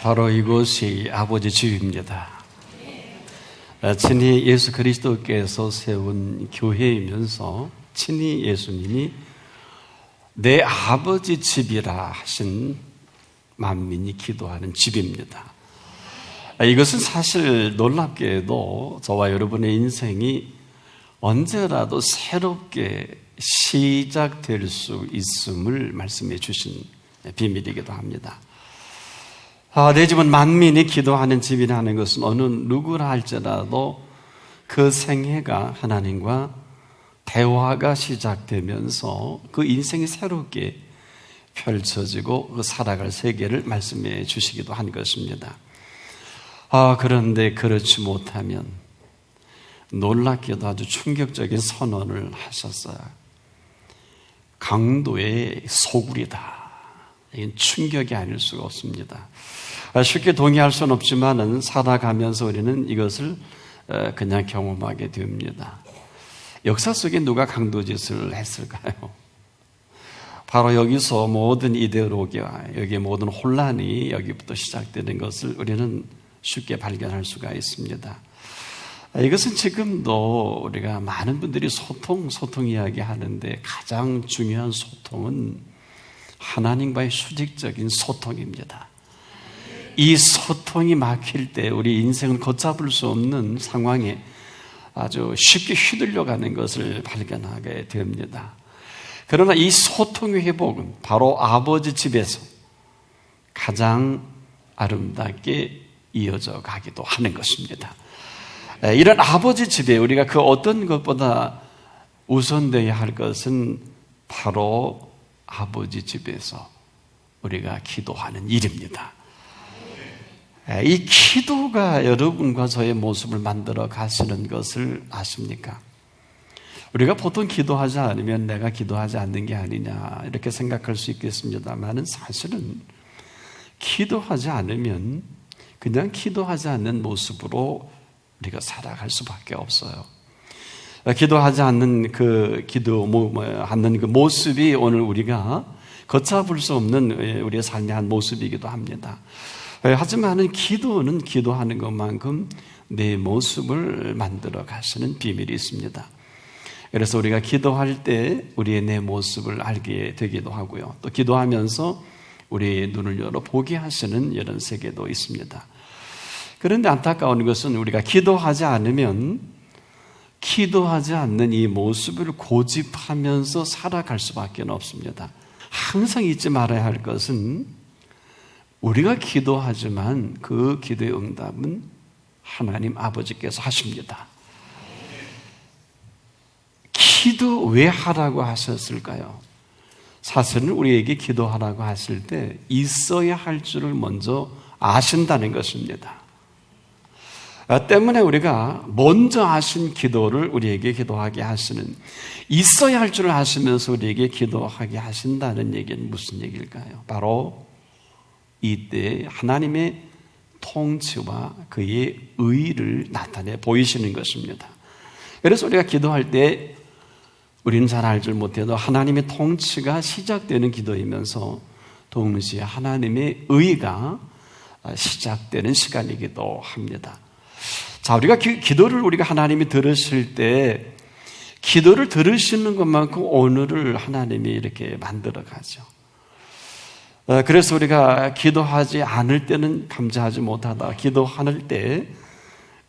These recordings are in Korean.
바로 이곳이 아버지 집입니다. 친히 예수 그리스도께서 세운 교회이면서 친히 예수님이 내 아버지 집이라 하신 만민이 기도하는 집입니다. 이것은 사실 놀랍게도 저와 여러분의 인생이 언제라도 새롭게 시작될 수 있음을 말씀해 주신 비밀이기도 합니다. 내 집은 만민이 기도하는 집이라는 것은 어느 누구라 할지라도 그 생애가 하나님과 대화가 시작되면서 그 인생이 새롭게 펼쳐지고 살아갈 세계를 말씀해 주시기도 한 것입니다. 그런데 그렇지 못하면 놀랍게도 아주 충격적인 선언을 하셨어요. 강도의 소굴이다. 이건 충격이 아닐 수가 없습니다. 쉽게 동의할 수는 없지만 살아가면서 우리는 이것을 그냥 경험하게 됩니다. 역사 속에 누가 강도짓을 했을까요? 바로 여기서 모든 이데올로기와 여기에 모든 혼란이 여기부터 시작되는 것을 우리는 쉽게 발견할 수가 있습니다. 이것은 지금도 우리가 많은 분들이 소통 이야기 하는데 가장 중요한 소통은 하나님과의 수직적인 소통입니다. 이 소통이 막힐 때 우리 인생은 걷잡을 수 없는 상황에 아주 쉽게 휘둘려가는 것을 발견하게 됩니다. 그러나 이 소통의 회복은 바로 아버지 집에서 가장 아름답게 이어져 가기도 하는 것입니다. 이런 아버지 집에 우리가 그 어떤 것보다 우선되어야 할 것은 바로 아버지 집에서 우리가 기도하는 일입니다. 이 기도가 여러분과 저의 모습을 만들어 가시는 것을 아십니까? 우리가 보통 기도하지 않으면 내가 기도하지 않는 게 아니냐 이렇게 생각할 수 있겠습니다만 사실은 기도하지 않으면 그냥 기도하지 않는 모습으로 우리가 살아갈 수밖에 없어요. 기도하지 않는 않는 그 모습이 오늘 우리가 걷잡을 수 없는 우리의 삶의 한 모습이기도 합니다. 하지만 기도는 기도하는 것만큼 내 모습을 만들어 가시는 비밀이 있습니다. 그래서 우리가 기도할 때 우리의 내 모습을 알게 되기도 하고요. 또 기도하면서 우리의 눈을 열어 보게 하시는 이런 세계도 있습니다. 그런데 안타까운 것은 우리가 기도하지 않으면 기도하지 않는 이 모습을 고집하면서 살아갈 수밖에 없습니다. 항상 잊지 말아야 할 것은 우리가 기도하지만 그 기도의 응답은 하나님 아버지께서 하십니다. 기도 왜 하라고 하셨을까요? 사실은 우리에게 기도하라고 하실 때 있어야 할 줄을 먼저 아신다는 것입니다. 때문에 우리가 먼저 하신 기도를 우리에게 기도하게 하시는, 있어야 할 줄을 아시면서 우리에게 기도하게 하신다는 얘기는 무슨 얘기일까요? 바로 이때 하나님의 통치와 그의 의를 나타내 보이시는 것입니다. 그래서 우리가 기도할 때 우리는 잘 알지 못해도 하나님의 통치가 시작되는 기도이면서 동시에 하나님의 의가 시작되는 시간이기도 합니다. 자, 우리가 기도를 우리가 하나님이 들으실 때 기도를 들으시는 것만큼 오늘을 하나님이 이렇게 만들어 가죠. 그래서 우리가 기도하지 않을 때는 감사하지 못하다. 기도할 때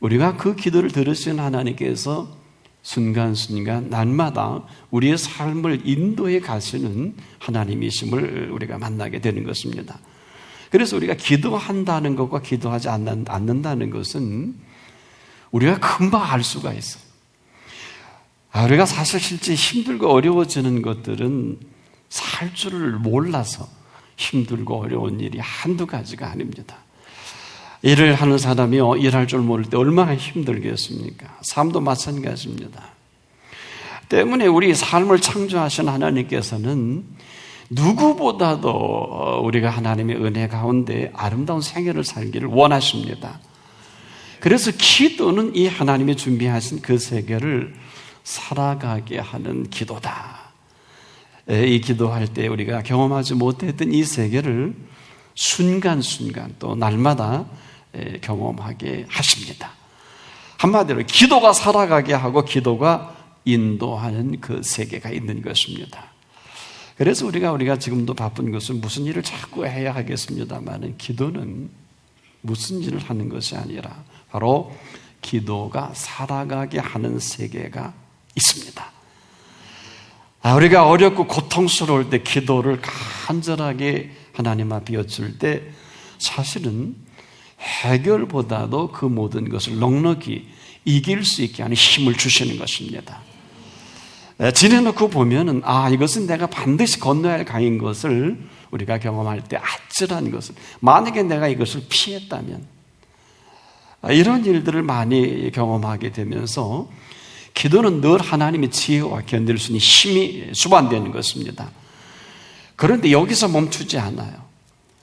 우리가 그 기도를 들으신 하나님께서 순간순간 날마다 우리의 삶을 인도해 가시는 하나님이심을 우리가 만나게 되는 것입니다. 그래서 우리가 기도한다는 것과 기도하지 않는다는 것은 우리가 금방 알 수가 있어요. 우리가 사실 실제 힘들고 어려워지는 것들은 살 줄을 몰라서 힘들고 어려운 일이 한두 가지가 아닙니다. 일을 하는 사람이요, 일할 줄 모를 때 얼마나 힘들겠습니까? 삶도 마찬가지입니다. 때문에 우리 삶을 창조하신 하나님께서는 누구보다도 우리가 하나님의 은혜 가운데 아름다운 생애를 살기를 원하십니다. 그래서 기도는 이 하나님이 준비하신 그 세계를 살아가게 하는 기도다. 이 기도할 때 우리가 경험하지 못했던 이 세계를 순간순간 또 날마다 경험하게 하십니다. 한마디로 기도가 살아가게 하고 기도가 인도하는 그 세계가 있는 것입니다. 그래서 우리가 지금도 바쁜 것은 무슨 일을 자꾸 해야 하겠습니다만 기도는 무슨 일을 하는 것이 아니라 바로 기도가 살아가게 하는 세계가 있습니다. 우리가 어렵고 고통스러울 때 기도를 간절하게 하나님 앞에 여쭐 때 사실은 해결보다도 그 모든 것을 넉넉히 이길 수 있게 하는 힘을 주시는 것입니다. 지내놓고 보면은 이것은 내가 반드시 건너야 할 강인 것을 우리가 경험할 때 아찔한 것을 만약에 내가 이것을 피했다면 이런 일들을 많이 경험하게 되면서 기도는 늘 하나님의 지혜와 견딜 수 있는 힘이 수반되는 것입니다. 그런데 여기서 멈추지 않아요.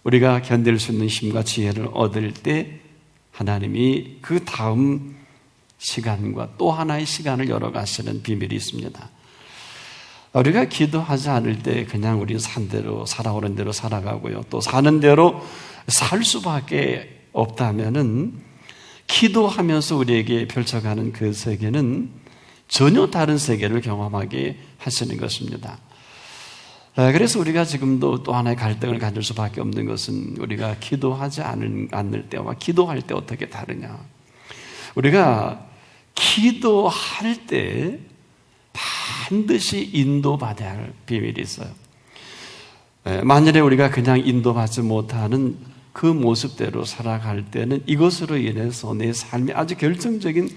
우리가 견딜 수 있는 힘과 지혜를 얻을 때 하나님이 그 다음 시간과 또 하나의 시간을 열어가시는 비밀이 있습니다. 우리가 기도하지 않을 때 그냥 우리 산 대로 살아오는 대로 살아가고요. 또 사는 대로 살 수밖에 없다면은 기도하면서 우리에게 펼쳐가는 그 세계는 전혀 다른 세계를 경험하게 하시는 것입니다. 그래서 우리가 지금도 또 하나의 갈등을 가질 수밖에 없는 것은 우리가 기도하지 않을 때와 기도할 때 어떻게 다르냐. 우리가 기도할 때 반드시 인도받아야 할 비밀이 있어요. 만일에 우리가 그냥 인도받지 못하는 그 모습대로 살아갈 때는 이것으로 인해서 내 삶에 아주 결정적인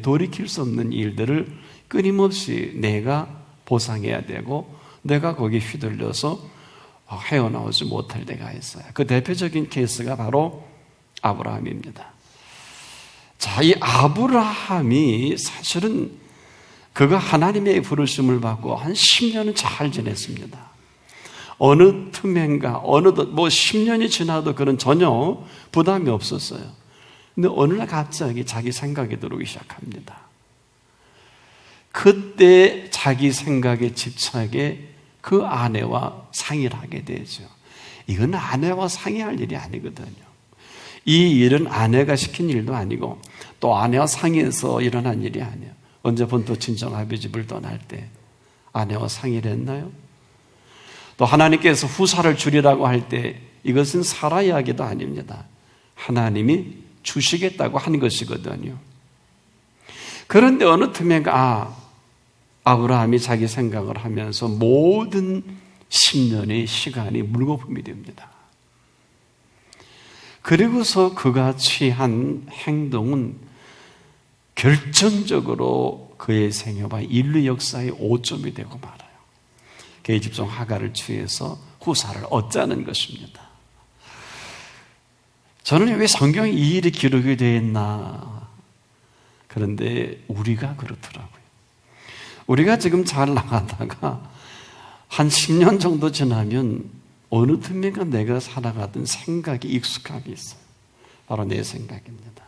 돌이킬 수 없는 일들을 끊임없이 내가 보상해야 되고 내가 거기에 휘둘려서 헤어나오지 못할 때가 있어요. 그 대표적인 케이스가 바로 아브라함입니다. 자, 이 아브라함이 사실은 그가 하나님의 부르심을 받고 한 10년은 잘 지냈습니다. 어느 틈엔가 어느덧 10년이 지나도 그는 전혀 부담이 없었어요. 근데 어느 날 갑자기 자기 생각이 들어오기 시작합니다. 그때 자기 생각에 집착해 그 아내와 상의를 하게 되죠. 이건 아내와 상의할 일이 아니거든요. 이 일은 아내가 시킨 일도 아니고 또 아내와 상의해서 일어난 일이 아니에요. 언제 본토 친정 아버지 집을 떠날 때 아내와 상의를 했나요? 또 하나님께서 후사를 주리라고 할 때 이것은 사라 이야기도 아닙니다. 하나님이 주시겠다고 한 것이거든요. 그런데 어느 틈엔가 아브라함이 자기 생각을 하면서 모든 10년의 시간이 물거품이 됩니다. 그리고서 그가 취한 행동은 결정적으로 그의 생애와 인류 역사의 오점이 되고 말아요. 그의 집종 하가를 취해서 후사를 얻자는 것입니다. 저는 왜 성경에 이 일이 기록이 되어 있나? 그런데 우리가 그렇더라고요. 우리가 지금 잘 나가다가 한 10년 정도 지나면 어느 틈인가 내가 살아가던 생각이 익숙하게 있어요. 바로 내 생각입니다.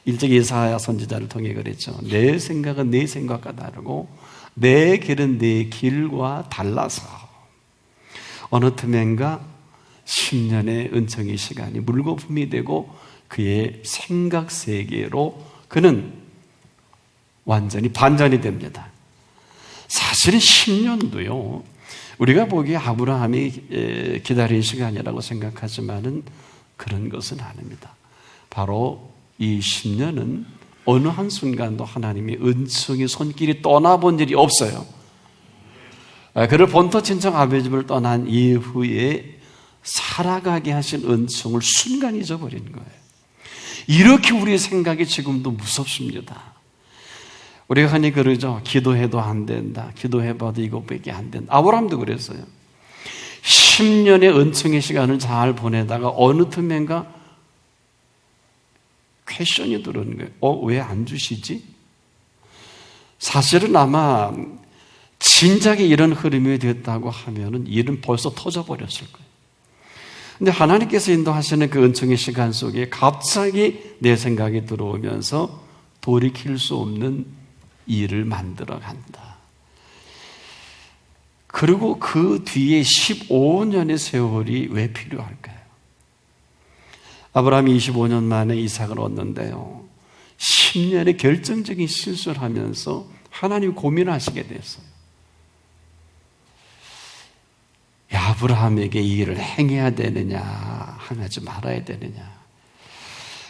일찍 이사야 선지자를 통해 그랬죠. 내 생각은 내 생각과 다르고 내 길은 내 길과 달라서 어느 틈엔가 10년의 은총의 시간이 물거품이 되고 그의 생각 세계로 그는 완전히 반전이 됩니다. 사실은 10년도요, 우리가 보기에 아브라함이 기다린 시간이라고 생각하지만은 그런 것은 아닙니다. 바로 이 10년은 어느 한순간도 하나님의 은총의 손길이 떠나본 일이 없어요. 그를 본토 친정 아버지 집을 떠난 이후에 살아가게 하신 은총을 순간 잊어버린 거예요. 이렇게 우리의 생각이 지금도 무섭습니다. 우리가 흔히 그러죠. 기도해도 안 된다. 기도해봐도 이것밖에 안 된다. 아브라함도 그랬어요. 10년의 은총의 시간을 잘 보내다가 어느 틈엔가 퀘션이 들어오는 거예요. 왜 안 주시지? 사실은 아마 진작에 이런 흐름이 됐다고 하면은 일은 벌써 터져버렸을 거예요. 근데 하나님께서 인도하시는 그 은총의 시간 속에 갑자기 내 생각이 들어오면서 돌이킬 수 없는 일을 만들어 간다. 그리고 그 뒤에 15년의 세월이 왜 필요할까요? 아브라함이 25년 만에 이삭을 얻는데요, 10년의 결정적인 실수를 하면서 하나님 고민하시게 됐어요. 아브라함에게 이 일을 행해야 되느냐, 행하지 말아야 되느냐.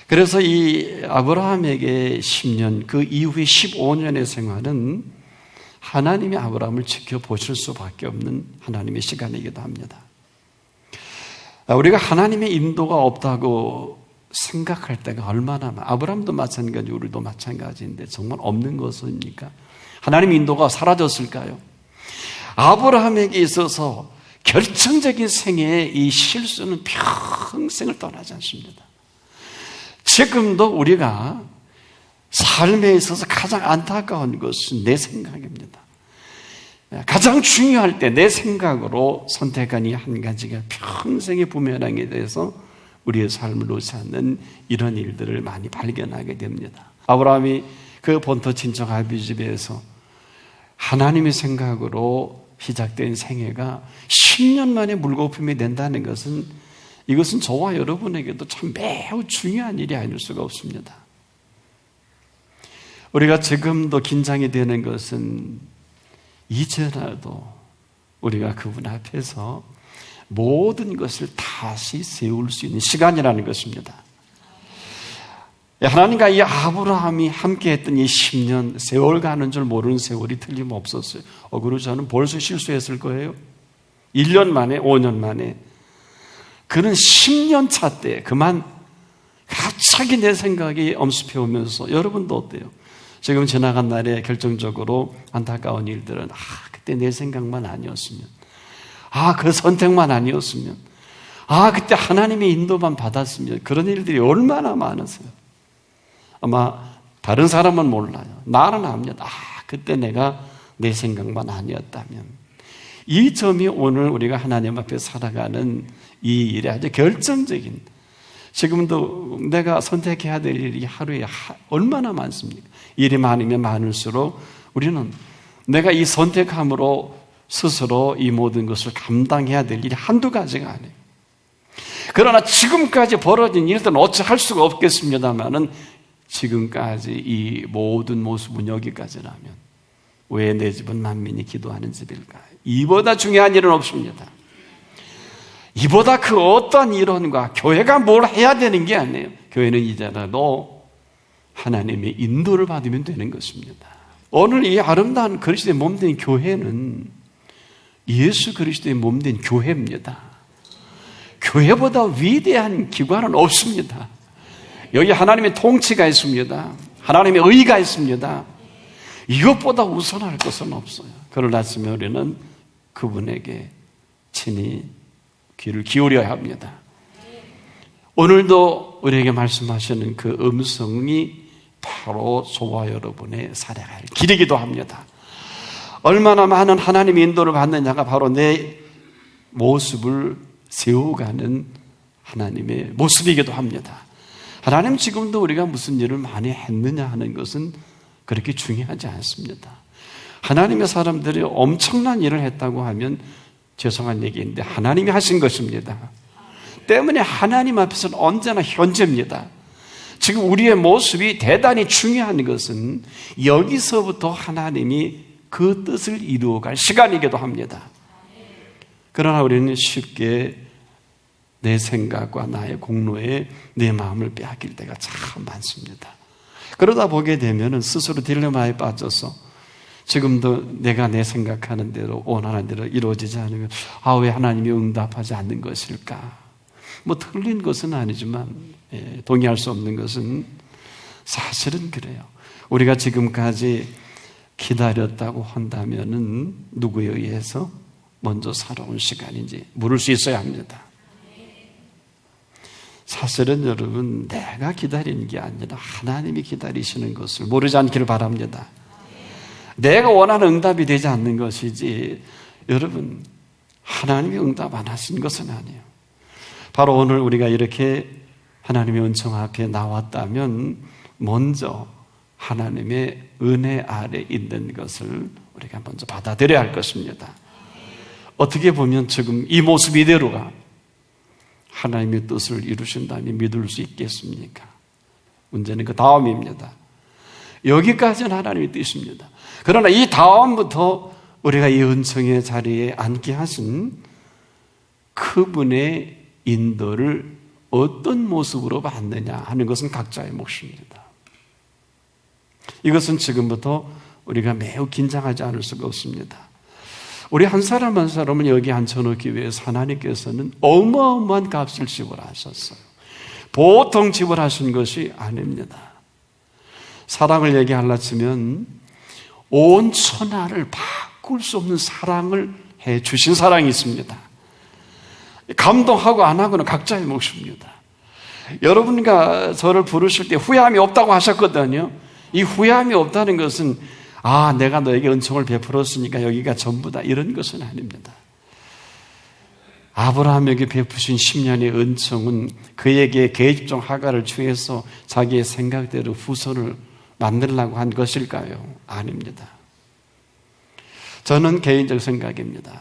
그래서 이 아브라함에게 10년, 그 이후에 15년의 생활은 하나님이 아브라함을 지켜보실 수밖에 없는 하나님의 시간이기도 합니다. 우리가 하나님의 인도가 없다고 생각할 때가 얼마나 많아요. 아브라함도 마찬가지, 우리도 마찬가지인데 정말 없는 것입니까? 하나님의 인도가 사라졌을까요? 아브라함에게 있어서 결정적인 생애의 이 실수는 평생을 떠나지 않습니다. 지금도 우리가 삶에 있어서 가장 안타까운 것은 내 생각입니다. 가장 중요할 때 내 생각으로 선택한 이 한 가지가 평생의 부메랑에 대해서 우리의 삶을 놓지 않는 이런 일들을 많이 발견하게 됩니다. 아브라함이 그 본토 친척 아비집에서 하나님의 생각으로 시작된 생애가 10년 만에 물거품이 된다는 것은, 이것은 저와 여러분에게도 참 매우 중요한 일이 아닐 수가 없습니다. 우리가 지금도 긴장이 되는 것은 이제라도 우리가 그분 앞에서 모든 것을 다시 세울 수 있는 시간이라는 것입니다. 하나님과 이 아브라함이 함께했던 이 10년, 세월 가는 줄 모르는 세월이 틀림없었어요. 그리고 저는 벌써 실수했을 거예요. 1년 만에, 5년 만에. 그는 10년 차 때 그만 갑자기 내 생각이 엄습해 오면서, 여러분도 어때요? 지금 지나간 날에 결정적으로 안타까운 일들은, 그때 내 생각만 아니었으면, 그 선택만 아니었으면, 그때 하나님의 인도만 받았으면, 그런 일들이 얼마나 많으세요. 아마 다른 사람은 몰라요. 나는 압니다. 그때 내가 내 생각만 아니었다면. 이 점이 오늘 우리가 하나님 앞에 살아가는 이 일에 아주 결정적인, 지금도 내가 선택해야 될 일이 하루에 얼마나 많습니까? 일이 많으면 많을수록 우리는 내가 이 선택함으로 스스로 이 모든 것을 감당해야 될 일이 한두 가지가 아니에요. 그러나 지금까지 벌어진 일들은 어찌 할 수가 없겠습니다만은, 지금까지 이 모든 모습은 여기까지라면 왜 내 집은 만민이 기도하는 집일까? 이보다 중요한 일은 없습니다. 이보다 그 어떠한 이론과 교회가 뭘 해야 되는 게 아니에요. 교회는 이제라도 하나님의 인도를 받으면 되는 것입니다. 오늘 이 아름다운 그리스도의 몸된 교회는 예수 그리스도의 몸된 교회입니다. 교회보다 위대한 기관은 없습니다. 여기 하나님의 통치가 있습니다. 하나님의 의가 있습니다. 이것보다 우선할 것은 없어요. 그러나 우리는 그분에게 친히 귀를 기울여야 합니다. 오늘도 우리에게 말씀하시는 그 음성이 바로 저와 여러분의 살아갈 길이기도 합니다. 얼마나 많은 하나님의 인도를 받느냐가 바로 내 모습을 세워가는 하나님의 모습이기도 합니다. 하나님 지금도 우리가 무슨 일을 많이 했느냐 하는 것은 그렇게 중요하지 않습니다. 하나님의 사람들이 엄청난 일을 했다고 하면 죄송한 얘기인데 하나님이 하신 것입니다. 때문에 하나님 앞에서는 언제나 현재입니다. 지금 우리의 모습이 대단히 중요한 것은 여기서부터 하나님이 그 뜻을 이루어갈 시간이기도 합니다. 그러나 우리는 쉽게 내 생각과 나의 공로에 내 마음을 빼앗길 때가 참 많습니다. 그러다 보게 되면 스스로 딜레마에 빠져서 지금도 내가 내 생각하는 대로 원하는 대로 이루어지지 않으면 왜 하나님이 응답하지 않는 것일까? 틀린 것은 아니지만 동의할 수 없는 것은 사실은 그래요. 우리가 지금까지 기다렸다고 한다면은 누구에 의해서 먼저 살아온 시간인지 물을 수 있어야 합니다. 사실은 여러분, 내가 기다리는 게 아니라 하나님이 기다리시는 것을 모르지 않기를 바랍니다. 내가 원하는 응답이 되지 않는 것이지, 여러분, 하나님이 응답 안 하신 것은 아니에요. 바로 오늘 우리가 이렇게 하나님의 은총 앞에 나왔다면 먼저 하나님의 은혜 아래 있는 것을 우리가 먼저 받아들여야 할 것입니다. 어떻게 보면 지금 이 모습 이대로가 하나님의 뜻을 이루신다니 믿을 수 있겠습니까? 문제는 그 다음입니다. 여기까지는 하나님의 뜻입니다. 그러나 이 다음부터 우리가 이 은총의 자리에 앉게 하신 그분의 인도를 어떤 모습으로 받느냐 하는 것은 각자의 몫입니다. 이것은 지금부터 우리가 매우 긴장하지 않을 수가 없습니다. 우리 한 사람 한 사람은 여기 앉혀놓기 위해서 하나님께서는 어마어마한 값을 지불하셨어요. 보통 지불하신 것이 아닙니다. 사랑을 얘기하려 치면 온 천하를 바꿀 수 없는 사랑을 해 주신 사랑이 있습니다. 감동하고 안 하고는 각자의 몫입니다. 여러분과 저를 부르실 때 후회함이 없다고 하셨거든요. 이 후회함이 없다는 것은 내가 너에게 은총을 베풀었으니까 여기가 전부다 이런 것은 아닙니다. 아브라함에게 베푸신 10년의 은총은 그에게 계집종 하갈을 취해서 자기의 생각대로 후손을 만들려고 한 것일까요? 아닙니다. 저는 개인적 생각입니다.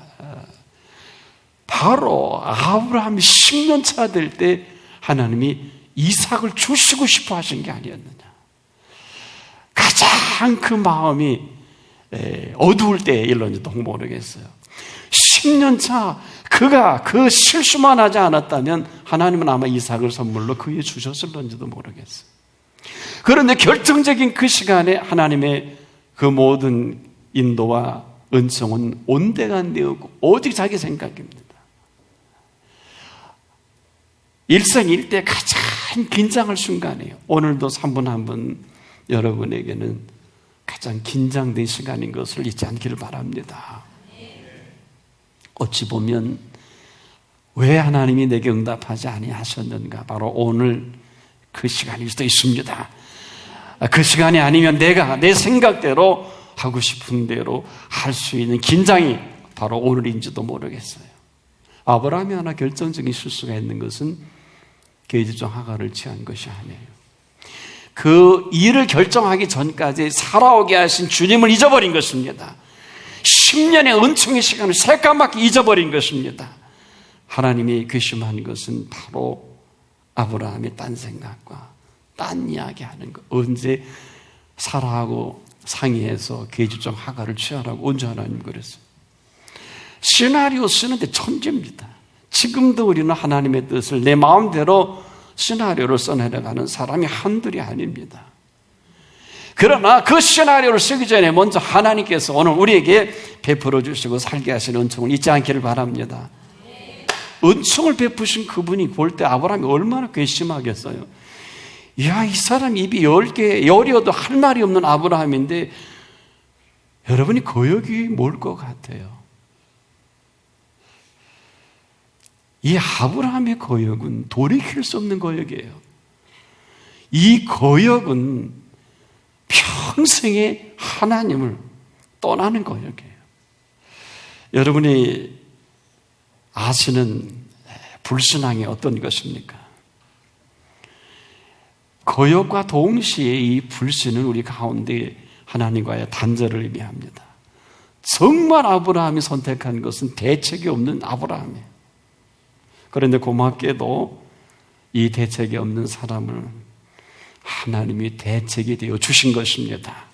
바로 아브라함이 10년 차 될 때 하나님이 이삭을 주시고 싶어 하신 게 아니었느냐. 가장 그 마음이 어두울 때에 일렀는지도 모르겠어요. 10년 차 그가 그 실수만 하지 않았다면 하나님은 아마 이삭을 선물로 그에게 주셨을런지도 모르겠어요. 그런데 결정적인 그 시간에 하나님의 그 모든 인도와 은총은 온데간데없고 오직 자기 생각입니다. 일생일대 가장 긴장할 순간이에요. 오늘도 3분 한 분 여러분에게는 가장 긴장된 시간인 것을 잊지 않기를 바랍니다. 어찌 보면 왜 하나님이 내게 응답하지 아니하셨는가? 바로 오늘 그 시간일 수도 있습니다. 그 시간이 아니면 내가 내 생각대로 하고 싶은 대로 할 수 있는 긴장이 바로 오늘인지도 모르겠어요. 아브라함이 하나 결정적인 실수가 있는 것은 계집종 하갈을 취한 것이 아니에요. 그 일을 결정하기 전까지 살아오게 하신 주님을 잊어버린 것입니다. 10년의 은총의 시간을 새까맣게 잊어버린 것입니다. 하나님이 괘씸한 것은 바로 아브라함의 딴 생각과 딴 이야기하는 것. 언제 사라하고 상의해서 계집종 하갈을 취하라고 언제 하나님 그랬어요? 시나리오 쓰는데 천재입니다. 지금도 우리는 하나님의 뜻을 내 마음대로 시나리오를 써내려가는 사람이 한둘이 아닙니다. 그러나 그 시나리오를 쓰기 전에 먼저 하나님께서 오늘 우리에게 베풀어 주시고 살게 하시는 은총을 잊지 않기를 바랍니다. 은총을 베푸신 그분이 볼 때 아브라함이 얼마나 괘씸하겠어요. 이야, 이 사람 입이 10개, 열이어도 할 말이 없는 아브라함인데 여러분이 거역이 뭘 것 같아요? 이 아브라함의 거역은 돌이킬 수 없는 거역이에요. 이 거역은 평생에 하나님을 떠나는 거역이에요. 여러분이 아시는 불신앙이 어떤 것입니까? 거역과 동시에 이 불신은 우리 가운데 하나님과의 단절을 의미합니다. 정말 아브라함이 선택한 것은 대책이 없는 아브라함이에요. 그런데 고맙게도 이 대책이 없는 사람을 하나님이 대책이 되어 주신 것입니다.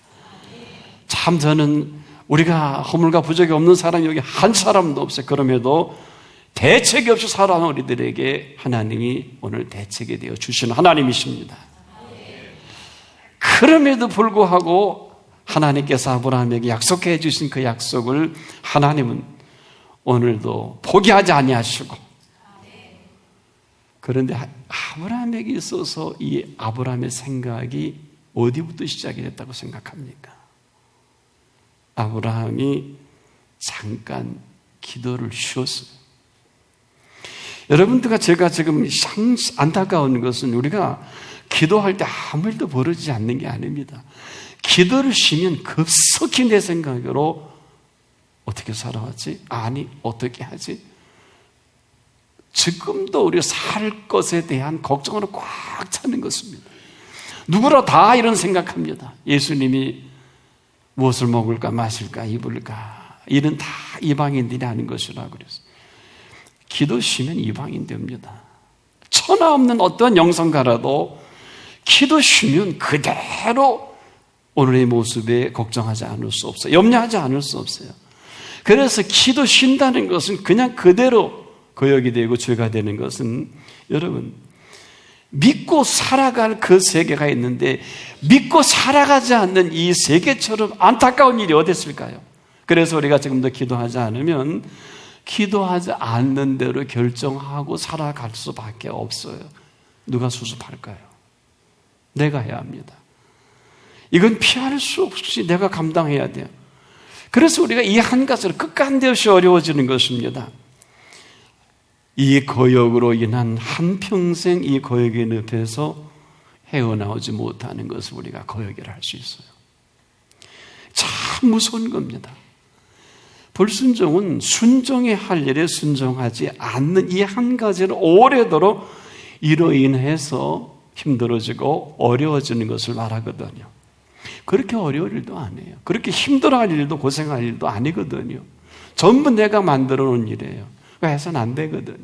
참 저는 우리가 허물과 부족이 없는 사람이 여기 한 사람도 없어요. 그럼에도 대책이 없이 살아가는 우리들에게 하나님이 오늘 대책이 되어 주시는 하나님이십니다. 그럼에도 불구하고 하나님께서 아브라함에게 약속해 주신 그 약속을 하나님은 오늘도 포기하지 아니하시고, 그런데 아브라함에게 있어서 이 아브라함의 생각이 어디부터 시작이 됐다고 생각합니까? 아브라함이 잠깐 기도를 쉬었어요. 여러분들과 제가 지금 안타까운 것은 우리가 기도할 때 아무 일도 벌어지지 않는 게 아닙니다. 기도를 쉬면 급속히 내 생각으로 어떻게 살아왔지? 아니, 어떻게 하지? 지금도 우리가 살 것에 대한 걱정으로 꽉 차는 것입니다. 누구나 다 이런 생각합니다. 예수님이 무엇을 먹을까, 마실까, 입을까, 이런 다 이방인들이 하는 것이라고 그랬어요. 기도 쉬면 이방인 됩니다. 천하 없는 어떤 영성가라도 기도 쉬면 그대로 오늘의 모습에 걱정하지 않을 수 없어요. 염려하지 않을 수 없어요. 그래서 기도 쉰다는 것은 그냥 그대로 거역이 되고 죄가 되는 것은 여러분 믿고 살아갈 그 세계가 있는데 믿고 살아가지 않는 이 세계처럼 안타까운 일이 어디 있을까요? 그래서 우리가 지금도 기도하지 않으면 기도하지 않는 대로 결정하고 살아갈 수밖에 없어요. 누가 수습할까요? 내가 해야 합니다. 이건 피할 수 없이 내가 감당해야 돼요. 그래서 우리가 이 한 가지로 끝간데없이 어려워지는 것입니다. 이 거역으로 인한 한평생 이 거역의 늪에서 헤어나오지 못하는 것을 우리가 거역이라 할 수 있어요. 참 무서운 겁니다. 불순종은 순종해야 할 일에 순종하지 않는 이 한 가지를 오래도록 이로 인해서 힘들어지고 어려워지는 것을 말하거든요. 그렇게 어려울 일도 아니에요. 그렇게 힘들어할 일도 고생할 일도 아니거든요. 전부 내가 만들어 놓은 일이에요. 해서는 안 되거든요.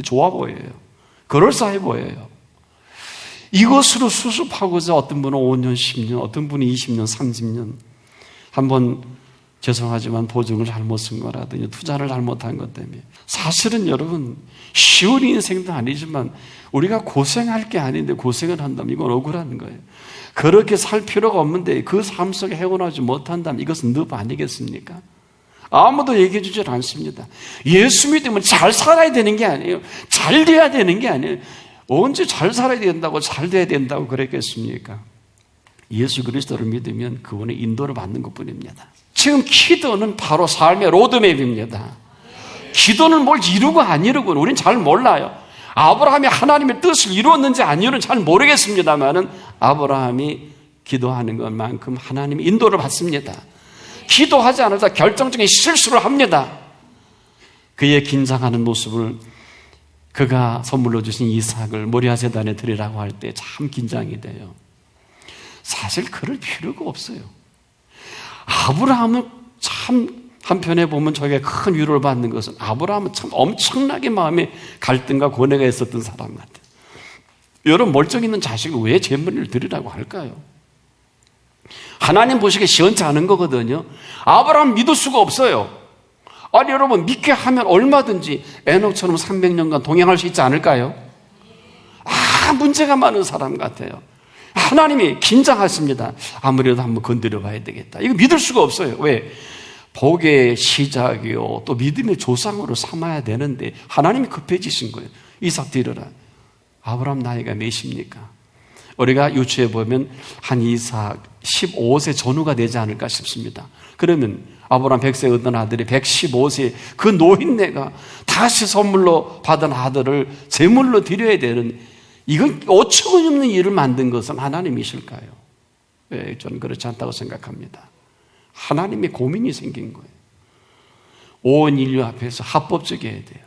좋아 보여요. 그럴싸해 보여요. 이것으로 수습하고자 어떤 분은 5년, 10년, 어떤 분은 20년, 30년 한번 죄송하지만 보증을 잘못 쓴 거라든지 투자를 잘못한 것 때문에 사실은 여러분 쉬운 인생도 아니지만 우리가 고생할 게 아닌데 고생을 한다면 이건 억울한 거예요. 그렇게 살 필요가 없는데 그 삶 속에 헤어나오지 못한다면 이것은 늪 아니겠습니까? 아무도 얘기해 주질 않습니다. 예수 믿으면 잘 살아야 되는 게 아니에요. 잘 돼야 되는 게 아니에요. 언제 잘 살아야 된다고 잘 돼야 된다고 그랬겠습니까? 예수 그리스도를 믿으면 그분의 인도를 받는 것뿐입니다. 지금 기도는 바로 삶의 로드맵입니다. 기도는 뭘 이루고 안 이루고 우리는 잘 몰라요. 아브라함이 하나님의 뜻을 이루었는지 안 이루었는지 잘 모르겠습니다만은 아브라함이 기도하는 것만큼 하나님의 인도를 받습니다. 기도하지 않아서 결정적인 실수를 합니다. 그의 긴장하는 모습을 그가 선물로 주신 이삭을 모리아 제단에 드리라고 할 때 참 긴장이 돼요. 사실 그럴 필요가 없어요. 아브라함은 참 한편에 보면 저게 큰 위로를 받는 것은 아브라함은 참 엄청나게 마음에 갈등과 고뇌가 있었던 사람 같아요. 여러분 멀쩡히 있는 자식을 왜 제물을 드리라고 할까요? 하나님 보시기에 시원치 않은 거거든요. 아브라함 믿을 수가 없어요. 아니 여러분 믿게 하면 얼마든지 에녹처럼 300년간 동행할 수 있지 않을까요? 문제가 많은 사람 같아요. 하나님이 긴장하십니다. 아무래도 한번 건드려 봐야 되겠다. 이거 믿을 수가 없어요. 왜? 복의 시작이요 또 믿음의 조상으로 삼아야 되는데 하나님이 급해지신 거예요. 이삭 드려라. 아브라함 나이가 몇입니까? 우리가 유추해 보면 한 이삭 15세 전후가 되지 않을까 싶습니다. 그러면 아브라함 100세 얻은 아들이 115세 그 노인네가 다시 선물로 받은 아들을 제물로 드려야 되는 이건 어처구니없는 일을 만든 것은 하나님이실까요? 네, 저는 그렇지 않다고 생각합니다. 하나님의 고민이 생긴 거예요. 온 인류 앞에서 합법적이어야 돼요.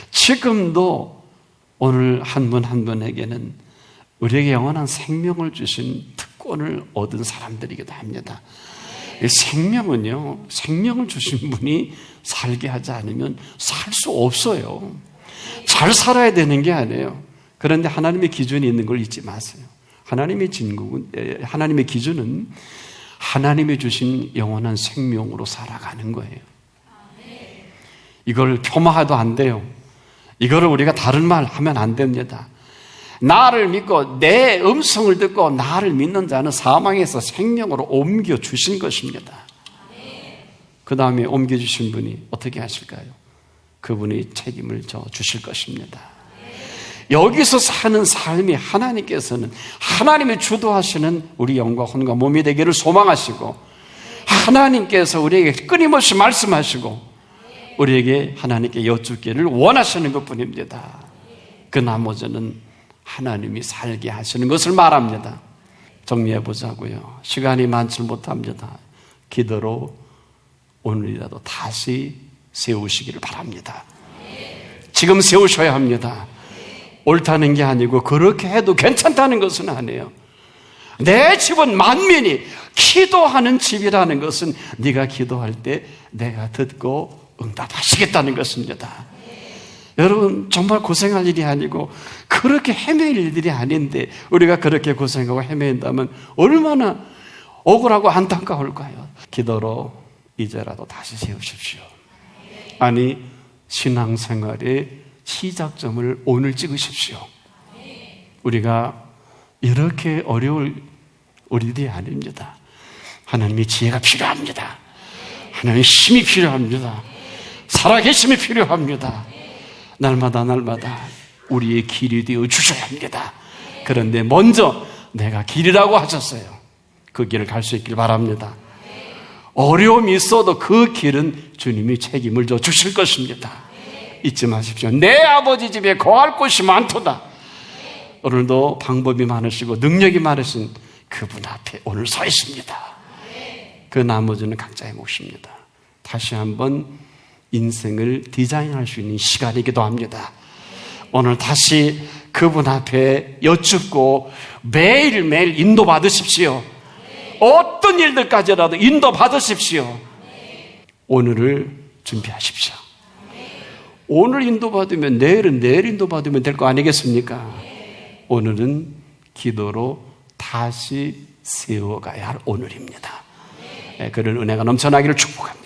지금도 오늘 한 분 한 분에게는 우리에게 영원한 생명을 주신 특권을 얻은 사람들이기도 합니다. 생명은요, 생명을 주신 분이 살게 하지 않으면 살 수 없어요. 잘 살아야 되는 게 아니에요. 그런데 하나님의 기준이 있는 걸 잊지 마세요. 하나님의 기준은 하나님이 주신 영원한 생명으로 살아가는 거예요. 이걸 폄하해도 안 돼요. 이거를 우리가 다른 말 하면 안 됩니다. 나를 믿고 내 음성을 듣고 나를 믿는 자는 사망에서 생명으로 옮겨주신 것입니다. 그 다음에 옮겨주신 분이 어떻게 하실까요? 그분이 책임을 주실 것입니다. 여기서 사는 삶이 하나님께서는 하나님이 주도하시는 우리 영과 혼과 몸이 되기를 소망하시고 하나님께서 우리에게 끊임없이 말씀하시고 우리에게 하나님께 여쭙기를 원하시는 것뿐입니다. 그 나머지는 하나님이 살게 하시는 것을 말합니다. 정리해 보자고요. 시간이 많지 못합니다. 기도로 오늘이라도 다시 세우시기를 바랍니다. 지금 세우셔야 합니다. 옳다는 게 아니고 그렇게 해도 괜찮다는 것은 아니에요. 내 집은 만민이 기도하는 집이라는 것은 네가 기도할 때 내가 듣고 응답하시겠다는 것입니다. 여러분, 정말 고생할 일이 아니고 그렇게 헤매일 일이 아닌데 우리가 그렇게 고생하고 헤맨다면 얼마나 억울하고 안타까울까요? 기도로 이제라도 다시 세우십시오. 아니, 신앙생활의 시작점을 오늘 찍으십시오. 우리가 이렇게 어려울 우리들이 아닙니다. 하나님의 지혜가 필요합니다. 하나님의 힘이 필요합니다. 살아계심이 필요합니다. 날마다 우리의 길이 되어 주셔야 합니다. 그런데 먼저 내가 길이라고 하셨어요. 그 길을 갈 수 있길 바랍니다. 어려움이 있어도 그 길은 주님이 책임을 져 주실 것입니다. 잊지 마십시오. 내 아버지 집에 거할 곳이 많도다. 오늘도 방법이 많으시고 능력이 많으신 그분 앞에 오늘 서 있습니다. 그 나머지는 각자의 몫입니다. 다시 한번 인생을 디자인할 수 있는 시간이기도 합니다. 오늘 다시 그분 앞에 여쭙고 매일매일 인도받으십시오. 어떤 일들까지라도 인도받으십시오. 오늘을 준비하십시오. 오늘 인도받으면 내일은 내일 인도받으면 될 거 아니겠습니까? 오늘은 기도로 다시 세워가야 할 오늘입니다. 그런 은혜가 넘쳐나기를 축복합니다.